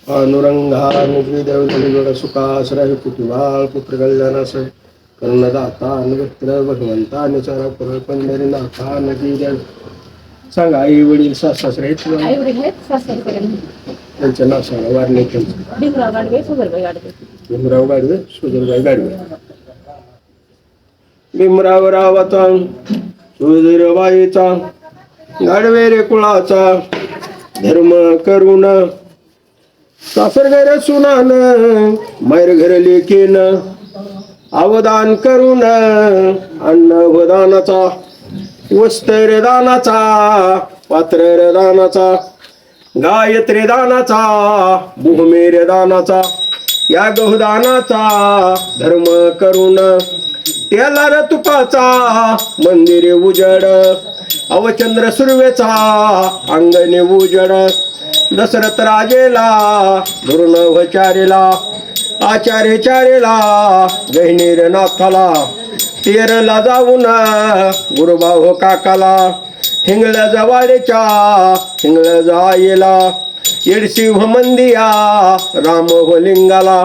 अनुरंगा निधी देवजोड सुखाश्रय कुतुबाळ पुत्र कल्याणास कर्णदाता अनुमित्र भगवंता निचारा पुर पंढरीनाथा नदी देव. सांगा आई वडील सासरे आई वडील आहेत सासरकडे त्यांचं नाव सांगा. वारले त्यांचं भीमराव गाडवे सुगरबाई गाडवे. भीमराव गाडवे सुधीरबाई गाडवे. भीमराव रावाचा सुधीरबाईचा गाडवे रे कुळाचा धर्म करून सासर घर सुनान मैर घर लेखीन अवदान करून अन्न वदानाचा वस्त्र दानाचा पात्र दानाचा गायत्री दानाचा भूमेर दानाचा या गहुदानाचा धर्म करून त्याला र तुपाचा मंदिरे उजड अवचंद्र सुर्वेचा अंगणे उजड दशरथ राजेला गुरुनवचारेला आचार्य चारेला गहिनीर नाथाला तेरला जाऊन गुरुभाऊ काकाला हिंगळ जवाडेच्या हिंगळ जायला येडसिंह मंदिया राम लिंगाला